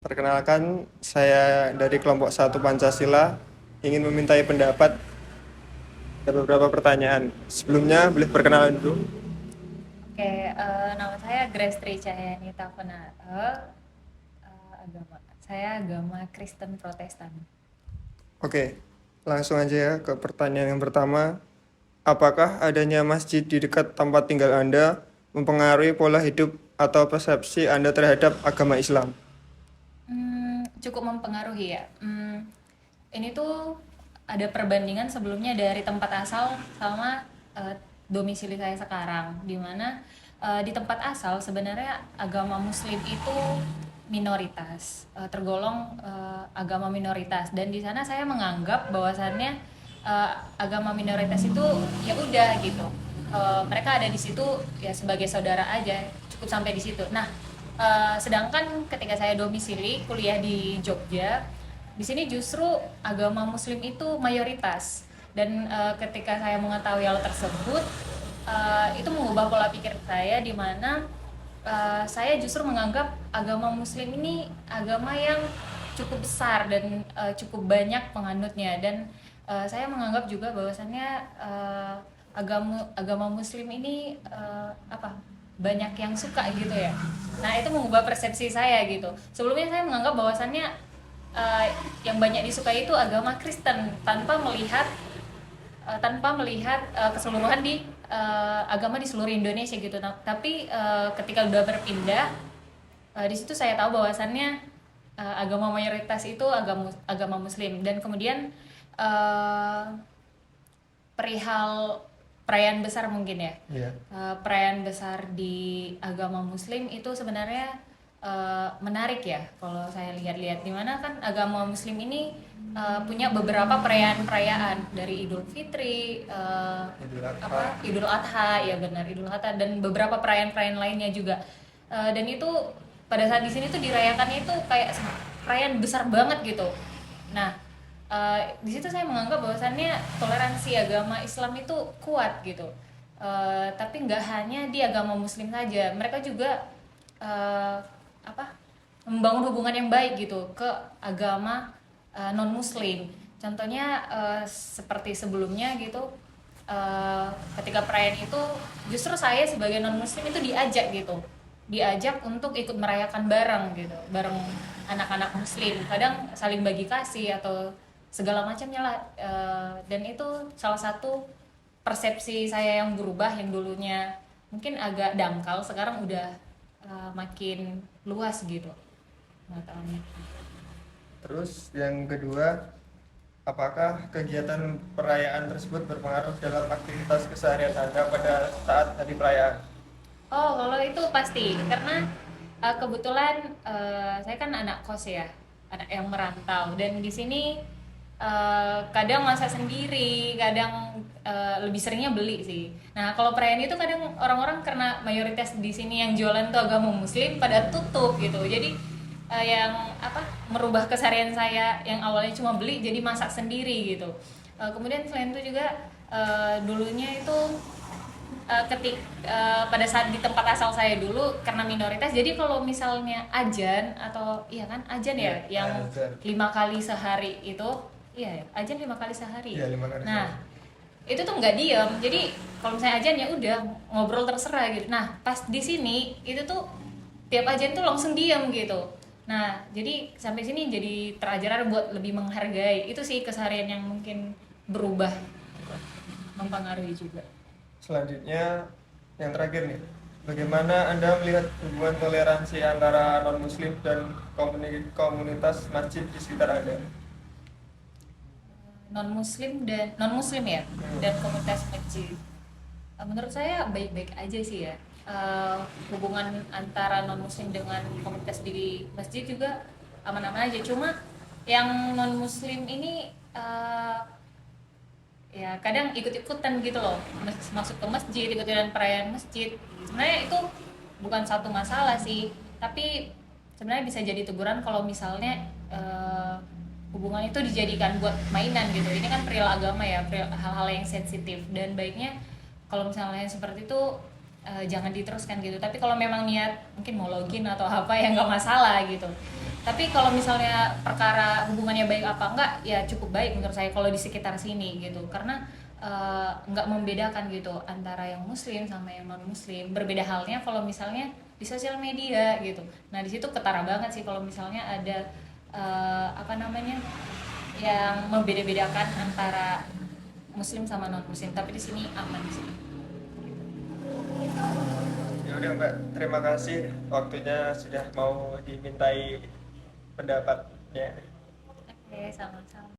Perkenalkan, saya dari kelompok 1 Pancasila ingin memintai pendapat. Ada beberapa pertanyaan. Sebelumnya boleh perkenalan dulu. Oke, nama saya Grace Tri Cahyani Tapenata. Agama saya agama Kristen Protestan. Oke, langsung aja ya ke pertanyaan yang pertama. Apakah adanya masjid di dekat tempat tinggal Anda mempengaruhi pola hidup atau persepsi Anda terhadap agama Islam? Cukup mempengaruhi ya. Ini tuh ada perbandingan sebelumnya dari tempat asal sama domisili saya sekarang, di mana di tempat asal sebenarnya agama Muslim itu minoritas, tergolong agama minoritas, dan di sana saya menganggap bahwasannya agama minoritas itu ya udah gitu. Mereka ada di situ ya sebagai saudara aja, cukup sampai di situ. Nah, sedangkan ketika saya domisili kuliah di Jogja, di sini justru agama Muslim itu mayoritas, dan ketika saya mengetahui hal tersebut, itu mengubah pola pikir saya, di mana saya justru menganggap agama Muslim ini agama yang cukup besar dan cukup banyak penganutnya, dan saya menganggap juga bahwasannya agama agama Muslim ini banyak yang suka gitu ya. Nah, itu mengubah persepsi saya gitu. Sebelumnya saya menganggap bahwasannya yang banyak disukai itu agama Kristen, tanpa melihat keseluruhan di agama di seluruh Indonesia gitu. Nah, tapi ketika udah berpindah, di situ saya tahu bahwasannya agama mayoritas itu agama Muslim, dan kemudian uh, perihal perayaan besar mungkin ya. Iya. Perayaan besar di agama Muslim itu sebenarnya menarik ya kalau saya lihat-lihat, dimana kan agama Muslim ini punya beberapa perayaan-perayaan dari Idul Fitri, Idul Adha. Idul Adha, ya benar, Idul Adha, dan beberapa perayaan-perayaan lainnya juga. Dan itu pada saat di sini tuh dirayakannya itu kayak perayaan besar banget gitu. Nah, di situ saya menganggap bahwasannya toleransi agama Islam itu kuat gitu. Tapi nggak hanya di agama Muslim saja, mereka juga uh, apa membangun hubungan yang baik gitu ke agama non Muslim. Contohnya seperti sebelumnya gitu, ketika perayaan itu justru saya sebagai non Muslim itu diajak untuk ikut merayakan bareng gitu, bareng anak-anak Muslim, kadang saling bagi kasih atau segala macamnya lah. Dan itu salah satu persepsi saya yang berubah, yang dulunya mungkin agak dangkal, sekarang udah makin luas gitu pengetahuannya. Terus yang kedua, apakah kegiatan perayaan tersebut berpengaruh dalam aktivitas keseharian Anda pada saat hari perayaan? Oh, kalau itu pasti, karena kebetulan saya kan anak kos ya, anak yang merantau, dan di sini kadang masak sendiri, kadang lebih seringnya beli sih. Nah, kalau perayaan itu kadang orang-orang, karena mayoritas di sini yang jualan tuh agama Muslim, pada tutup gitu. Jadi yang merubah keseharian saya yang awalnya cuma beli jadi masak sendiri gitu. Kemudian selain itu juga dulunya itu pada saat di tempat asal saya dulu, karena minoritas, jadi kalau misalnya ajan, atau iya kan ajan ya, Iya, yang azan. 5 kali sehari itu, iya ya, ajan 5 kali sehari. Iya, 5 kali Nah, sehari. itu tuh nggak diem, jadi kalau misalnya ajan ya udah ngobrol terserah gitu. Nah, pas di sini itu tuh tiap ajan tuh langsung diem gitu. Nah, jadi sampai sini jadi terajar buat lebih menghargai itu sih, keseharian yang mungkin berubah, mempengaruhi juga. Selanjutnya, yang terakhir nih, bagaimana Anda melihat hubungan toleransi antara non-Muslim dan komunitas masjid di sekitar Anda? Non muslim ya, Hmm. dan komunitas masjid, menurut saya baik-baik aja sih ya. Hubungan antara non muslim dengan komunitas di masjid juga aman-aman aja, cuma yang non muslim ini ya kadang ikut-ikutan gitu loh, masuk ke masjid, ikutan perayaan masjid. Sebenarnya itu bukan satu masalah sih, tapi sebenarnya bisa jadi teguran kalau misalnya hubungan itu dijadikan buat mainan gitu. Ini kan perihal agama ya, perihal hal-hal yang sensitif, dan baiknya kalau misalnya seperti itu jangan diteruskan gitu. Tapi kalau memang niat mungkin mau login atau apa, ya nggak masalah gitu. Tapi kalau misalnya perkara hubungannya baik apa enggak, ya cukup baik menurut saya kalau di sekitar sini gitu. Karena nggak membedakan gitu antara yang muslim sama yang non muslim. Berbeda halnya kalau misalnya di sosial media gitu. Nah, di situ ketara banget sih kalau misalnya ada apa namanya? Yang membeda-bedakan antara muslim sama non muslim. Tapi di sini aman sih. Ya udah Mbak, terima kasih waktunya sudah mau dimintai pendapatnya. Oke, sama-sama.